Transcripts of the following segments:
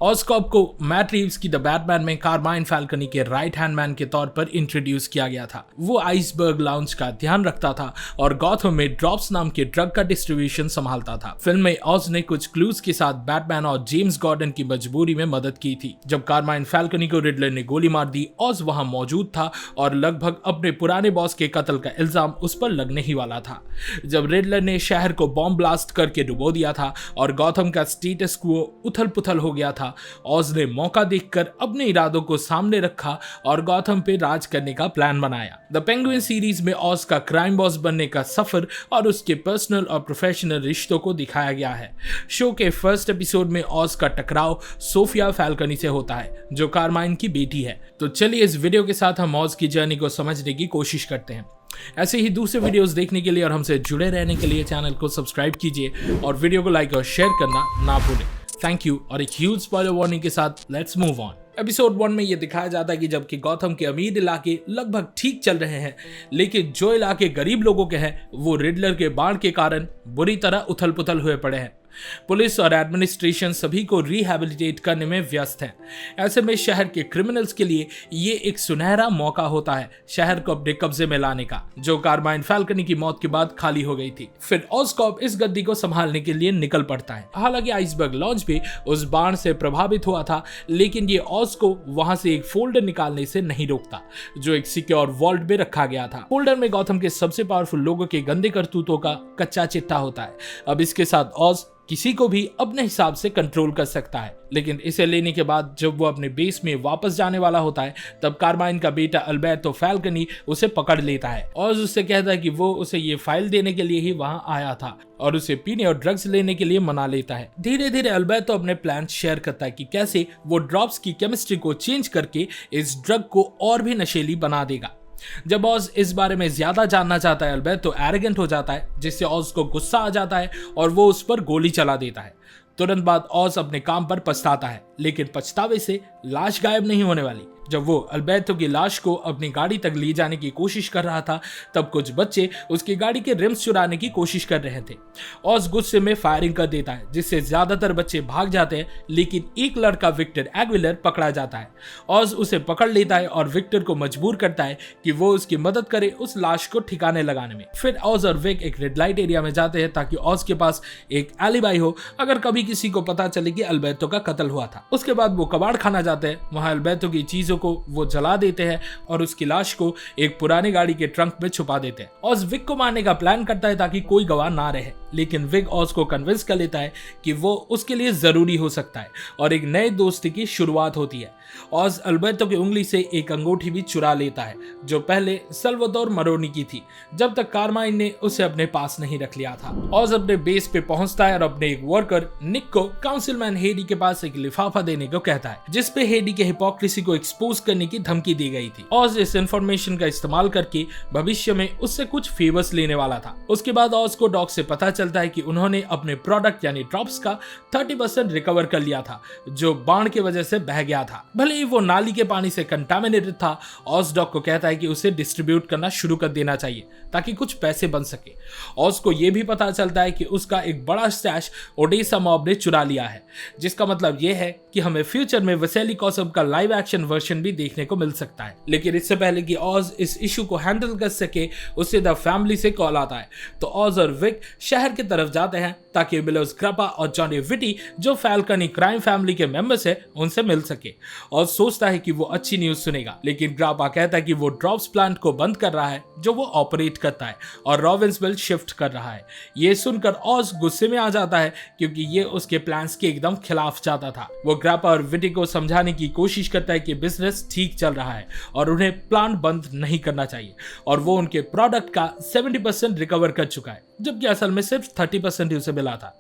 ऑस्कॉप को Matt Reeves की the Batman में कारमाइन फैल्कनी के राइट हैंड मैन के तौर पर इंट्रोड्यूस किया गया था। वो आइसबर्ग लाउंज का ध्यान रखता था और गॉथम में ड्रॉप्स नाम के ड्रग का डिस्ट्रीब्यूशन संभालता था। फिल्म में ऑज ने कुछ क्लूज के साथ बैटमैन और जेम्स गॉर्डन की मजबूरी में मदद की थी। जब कारमाइन फैल्कनी को रिडलर ने गोली मार दी, ऑज वहां मौजूद था और लगभग अपने पुराने बॉस के कत्ल का इल्जाम उस पर लगने ही वाला था। जब रिडलर ने शहर को बॉम्ब ब्लास्ट करके डुबो दिया था और गॉथम का स्टेटस क्वो उथल पुथल हो गया था, ऑज ने मौका देखकर अपने इरादों को सामने रखा और गॉथम पे राज करने का प्लान बनाया। द पेंगुइन सीरीज में ऑज का क्राइम बॉस बनने का सफर और उसके पर्सनल और प्रोफेशनल रिश्तों को दिखाया गया है। शो के फर्स्ट एपिसोड में ऑज का टकराव सोफिया फैल्कनी से होता है, जो कारमाइन की बेटी है। तो चलिए इस वीडियो के साथ हम ऑज की जर्नी को समझने की कोशिश करते हैं। ऐसे ही दूसरे वीडियोस देखने के लिए और हमसे जुड़े रहने के लिए चैनल को सब्सक्राइब कीजिए और वीडियो को लाइक और शेयर करना ना भूलें। Thank you. और एक ह्यूज स्पॉइलर वार्निंग के साथ लेट्स मूव ऑन। एपिसोड 1 में यह दिखाया जाता है कि जबकि गॉथम के अमीर इलाके लगभग ठीक चल रहे हैं, लेकिन जो इलाके गरीब लोगों के हैं वो रिडलर के बाढ़ के कारण बुरी तरह उथल पुथल हुए पड़े हैं। पुलिस और एडमिनिस्ट्रेशन सभी को रिहैबिलिटेट करने में व्यस्त है। ऐसे में शहर के क्रिमिनल्स के लिए ये एक सुनहरा मौका होता है शहर को अपने कब्जे में लाने का, जो कारमाइन फैल्कनी की मौत के बाद खाली हो गई थी। फिर ऑस्कॉप इस गद्दी को संभालने के लिए निकल पड़ता है। हालांकि आइसबर्ग लॉन्च भी उस बाढ़ से प्रभावित हुआ था, लेकिन ये ऑज को वहां से एक फोल्डर निकालने से नहीं रोकता, जो एक सिक्योर वॉल्ट में रखा गया था। फोल्डर में गॉथम के सबसे पावरफुल लोगों के गंदे करतूतों का कच्चा चिट्ठा होता है। अब इसके साथ ऑज किसी को भी अपने हिसाब से कंट्रोल कर सकता है, लेकिन इसे लेने के बाद जब वो अपने बेस में वापस जाने वाला होता है, तब कारमाइन का बेटा अल्बर्टो फैल्कनी उसे पकड़ लेता है और उससे कहता है कि वो उसे ये फाइल देने के लिए ही वहां आया था और उसे पीने और ड्रग्स लेने के लिए मना लेता है। धीरे धीरे अल्बर्टो अपने प्लान शेयर करता है कि कैसे वो ड्रॉप्स की केमिस्ट्री को चेंज करके इस ड्रग को और भी नशीली बना देगा। जब ऑज इस बारे में ज्यादा जानना चाहता है, अल्बर्टो एरोगेंट हो जाता है, जिससे ऑज को गुस्सा आ जाता है और वो उस पर गोली चला देता है। तुरंत बाद ऑज अपने काम पर पछताता है, लेकिन पछतावे से लाश गायब नहीं होने वाली। जब वो अल्बर्टो की लाश को अपनी गाड़ी तक ले जाने की कोशिश कर रहा था, तब कुछ बच्चे उसकी गाड़ी के रिम्स चुराने की कोशिश कर रहे थे। ऑज गुस्से में फायरिंग कर देता है, जिससे ज्यादातर बच्चे भाग जाते हैं, लेकिन एक लड़का विक्टर एग्विलर पकड़ा जाता है। ऑज उसे पकड़ लेता है और विक्टर को मजबूर करता है कि वो उसकी मदद करे उस लाश को ठिकाने लगाने में। फिर ऑज और विक एक रेड लाइट एरिया में जाते हैं ताकि ऑज के पास एक एलिबाई हो अगर कभी किसी को पता चले कि अल्बर्टो का कत्ल हुआ था। उसके बाद वो कबाड़ खाना जाते हैं। वहां अल्बर्टो की चीजों को वो जला देते हैं और उसकी लाश को एक पुरानी गाड़ी के ट्रंक में छुपा देते हैं। ऑज विक को मारने का प्लान करता है ताकि कोई गवाह ना रहे, लेकिन विक ऑज को कन्विंस कर लेता है कि वो उसके लिए जरूरी हो सकता है और एक नए दोस्ती की शुरुआत होती है। ऑज अल्बर्टो की उंगली से एक अंगूठी भी चुरा लेता है, जो पहले सल्वाडोर मरोनी की थी, जब तक कारमाइन ने उसे अपने पास नहीं रख लिया था। ऑज अपने बेस पे पहुंचता है और अपने एक वर्कर निक को काउंसिलमैन हेडी के पास एक लिफाफा देने को कहता है, जिसपे हेडी के हिपोक्रेसी को एक्सपोज करने की धमकी दी गई थी। ऑज इस इंफॉर्मेशन का इस्तेमाल करके भविष्य में उससे कुछ फेवर्स लेने वाला था। उसके बाद ऑज को डॉग से पता चलता है कि उन्होंने अपने प्रोडक्ट यानी ड्रॉप्स का 30% रिकवर कर लिया था, जो बाढ़ की वजह से बह गया था। भले ही वो नाली के पानी से कंटामिनेटेड था, ऑज डॉग को कहता है कि उसे डिस्ट्रीब्यूट करना शुरू कर देना चाहिए ताकि कुछ पैसे बन सके। ऑज को यह भी पता चलता है कि उसका एक बड़ा स्टैश ओडेसा मॉब ने चुरा लिया है, जिसका मतलब यह है कि हमें फ्यूचर में वसेली कॉसम का लाइव एक्शन वर्जन भी देखने को मिल सकता है। लेकिन इससे पहले कि ऑज इस इशू को हैंडल कर सके, उसे द फैमिली से कॉल आता है। तो ऑज और विक शहर की तरफ जाते हैं ताकि मिलोस ग्रापा और जॉनी विटी, जो फैल्कनी क्राइम फैमिली के मेंबर्स है, उनसे मिल सके। ऑज सोचता है कि वो अच्छी न्यूज सुनेगा, लेकिन ग्रापा कहता है कि वो ड्रॉप्स प्लांट को बंद कर रहा है जो वो ऑपरेट करता है और रॉबिन्सविल शिफ्ट कर रहा है। ये सुनकर ऑज गुस्से में आ जाता है, क्योंकि ये उसके प्लान्स के एकदम खिलाफ जाता था। वो ग्रापा और विटी को समझाने की कोशिश करता है कि बिजनेस ठीक चल रहा है और उन्हें प्लांट बंद नहीं करना चाहिए, और वो उनके प्रोडक्ट का 70% रिकवर कर चुका है, जबकि असल में सिर्फ 30% ही उसे मिला था।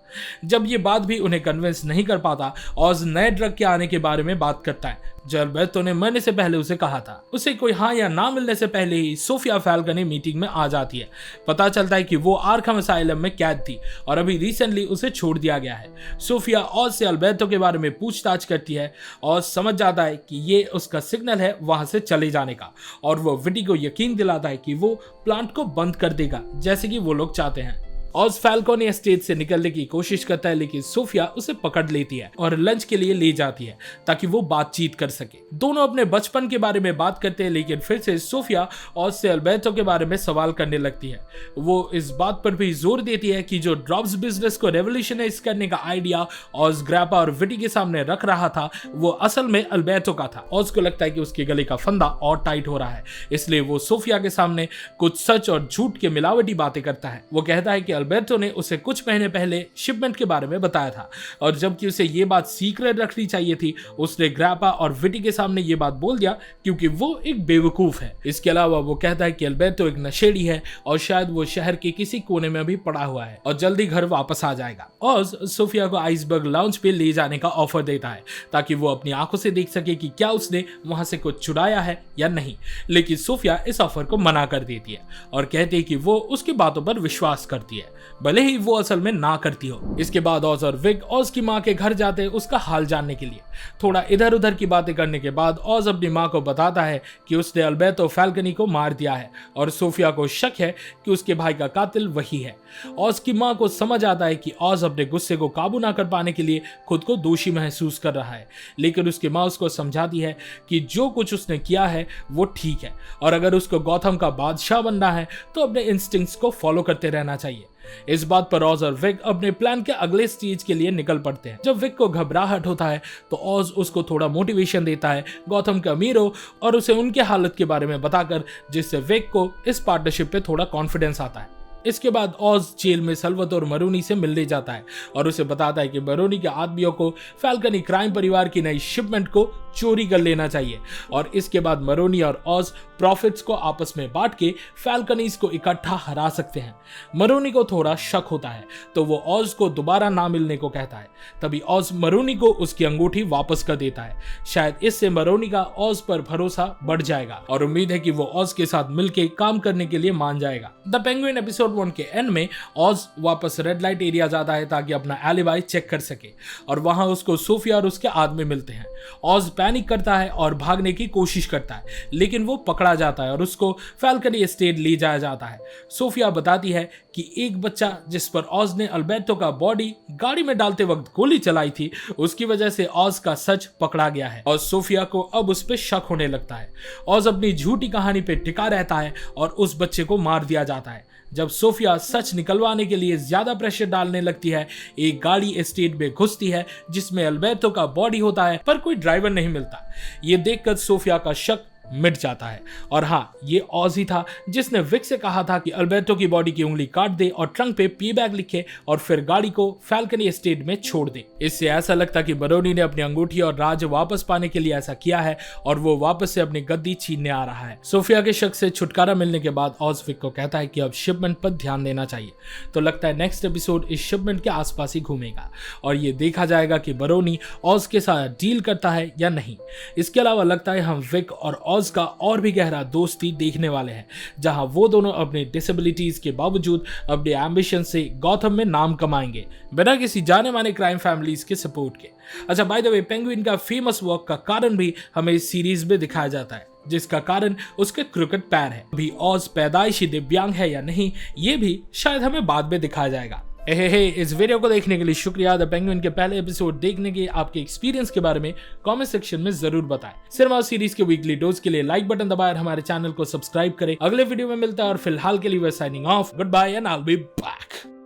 जब ये बात भी उन्हें कन्विंस नहीं कर पाता, ऑज नए ड्रग के आने के बारे में बात करता है, जो अल्बर्टो ने मरने से पहले उसे कहा था। उसे कोई हाँ या ना मिलने से पहले ही सोफिया फैल्कनी मीटिंग में आ जाती है। पता चलता है कि वो आर्खम असाइलम में कैद थी और अभी रिसेंटली उसे छोड़ दिया गया है। सोफिया ऑज से अल्बर्टो के बारे में पूछताछ करती है और समझ जाता है कि ये उसका सिग्नल है वहां से चले जाने का, और वो विटी को यकीन दिलाता है कि वो प्लांट को बंद कर देगा जैसे कि वो लोग चाहते हैं। ऑज फैल्कोनी एस्टेट से निकलने की कोशिश करता है, लेकिन सोफिया उसे पकड़ लेती है और लंच के लिए ले जाती है ताकि वो बातचीत कर सके। दोनों अपने बचपन के बारे में बात करते हैं, लेकिन फिर से सोफिया ऑज से अल्बर्टो के बारे में सवाल करने लगती है। वो इस बात पर भी जोर देती है कि जो ड्रॉप्स बिजनेस को रेवोल्यूशनाइज करने का आइडिया ऑज, ग्रैपा और विटी के सामने रख रहा था वो असल में अल्बर्टो का था। ऑज को लगता है कि उसके गले का फंदा और टाइट हो रहा है, इसलिए वो सोफिया के सामने कुछ सच और झूठ के मिलावटी बातें करता है। वो कहता है कि अल्बर्टो ने उसे कुछ महीने पहले शिपमेंट के बारे में बताया था और जबकि उसे ये बात सीक्रेट रखनी चाहिए थी, उसने ग्रैपा और विटी के सामने ये बात बोल दिया क्योंकि वो एक बेवकूफ है। इसके अलावा वो कहता है कि अल्बर्टो एक नशेड़ी है और शायद वो शहर के किसी कोने में भी पड़ा हुआ है और जल्दी घर वापस आ जाएगा। ऑज सोफिया को आइसबर्ग लाउंज पे ले जाने का ऑफर देता है ताकि वो अपनी आंखों से देख सके कि क्या उसने वहां से कुछ चुराया है या नहीं, लेकिन सोफिया इस ऑफर को मना कर देती है और कहती है कि वो उसकी बातों पर विश्वास करती है, भले ही वो असल में ना करती हो। इसके बाद ऑज और विक ऑज की मां के घर जाते हैं उसका हाल जानने के लिए। थोड़ा इधर उधर की बातें करने के बाद ऑज अपनी मां को बताता है कि उसने अल्बर्टो फैल्कनी को मार दिया है और सोफिया को शक है कि उसके भाई का कातिल वही है। ऑज की मां को समझ आता है कि ऑज अपने गुस्से को काबू ना कर पाने के लिए खुद को दोषी महसूस कर रहा है, लेकिन उसकी मां उसको समझाती है कि जो कुछ उसने किया है वो ठीक है और अगर उसको गौथम का बादशाह बनना है तो अपने इंस्टिंक्ट्स को फॉलो करते रहना चाहिए। इस बात पर ऑज और विक अपने प्लान के अगले स्टेज के लिए निकल पड़ते हैं। जब विक को घबराहट होता है तो ऑज उसको थोड़ा मोटिवेशन देता है गौथम के अमीरों और उसे उनके हालत के बारे में बताकर, जिससे विक को इस पार्टनरशिप पे थोड़ा कॉन्फिडेंस आता है। इसके बाद ऑज जेल में सल्वातोर मरोनी से मिलने जाता है और उसे बताता है कि मरोनी के आदमियों को फैल्कनी क्राइम परिवार की नई शिपमेंट को चोरी कर लेना चाहिए और इसके बाद मरोनी और ऑज प्रॉफिट्स को आपस में बांट के फैल्कनीज को इकट्ठा हरा सकते हैं। मरोनी को थोड़ा शक होता है तो वो ऑज को दोबारा ना मिलने को कहता है। तभी ऑज मरोनी को उसकी अंगूठी वापस कर देता है। शायद इससे मरोनी का ऑज पर भरोसा बढ़ जाएगा और उम्मीद है कि वो ऑज के साथ मिलकर काम करने के लिए मान जाएगा। द पेंगुइन एपिसोड 1 के एंड में ऑज वापस रेड लाइट एरिया जाता है ताकि अपना एलिबाई चेक कर सके और वहां उसको सोफिया और उसके आदमी मिलते हैं। ऑज पैनिक करता है और भागने की कोशिश करता है, लेकिन वो पकड़ा जाता है और उसको फैल्कनी एस्टेट ले जाया जाता है। सोफिया बताती है कि एक बच्चा जिस पर ऑज ने अल्बर्टो का बॉडी गाड़ी में डालते वक्त गोली चलाई थी, उसकी वजह से ऑज का सच पकड़ा गया है और सोफिया को अब उस पर शक होने लगता है। ऑज अपनी झूठी कहानी पे टिका रहता है और उस बच्चे को मार दिया जाता है। जब सोफिया सच निकलवाने के लिए ज्यादा प्रेशर डालने लगती है, एक गाड़ी एस्टेट में घुसती है जिसमें अल्बर्टो का बॉडी होता है पर कोई ड्राइवर नहीं मिलता। ये देखकर सोफिया का शक मिट जाता है और हाँ, ये ऑज ही था जिसने विक से कहा था कि अल्बर्टो की बॉडी की उंगली काट दे और ट्रंक पे पी बैग लिखे और फिर गाड़ी को फैल्कनी एस्टेट में छोड़ दे। इससे ऐसा लगता कि मरोनी ने अपनी अंगूठी और राज वापस पाने के लिए ऐसा किया है और वो वापस से अपनी गद्दी छीनने आ रहा है। सोफिया के शक से छुटकारा मिलने के बाद ऑज विक को कहता है कि अब शिपमेंट पर ध्यान देना चाहिए। तो लगता है नेक्स्ट एपिसोड इस शिपमेंट के आसपास ही घूमेगा और ये देखा जाएगा कि मरोनी ऑज के साथ डील करता है या नहीं। इसके अलावा लगता है हम विक और ऑज का और भी गहरा दोस्ती देखने वाले हैं, जहां वो दोनों अपने डिसेबिलिटीज के बावजूद अपने एम्बिशन से गौथम में नाम कमाएंगे बिना किसी जाने माने क्राइम फैमिलीज के सपोर्ट के। अच्छा, बाय द वे, पेंगुइन का फेमस वर्क का कारण भी हमें इस सीरीज में दिखाया जाता है, जिसका कारण उसके क्रिकेट पैर है। अभी ऑज पैदाइशी दिव्यांग है या नहीं, ये भी शायद हमें बाद में दिखाया जाएगा। इस वीडियो को देखने के लिए शुक्रिया। द पेंगुइन के पहले एपिसोड देखने के आपके एक्सपीरियंस के बारे में कमेंट सेक्शन में जरूर बताएं। सिनेमा सीरीज के वीकली डोज के लिए लाइक बटन दबाएं और हमारे चैनल को सब्सक्राइब करें। अगले वीडियो में मिलता है और फिलहाल के लिए वे signing off. Goodbye and I will be back.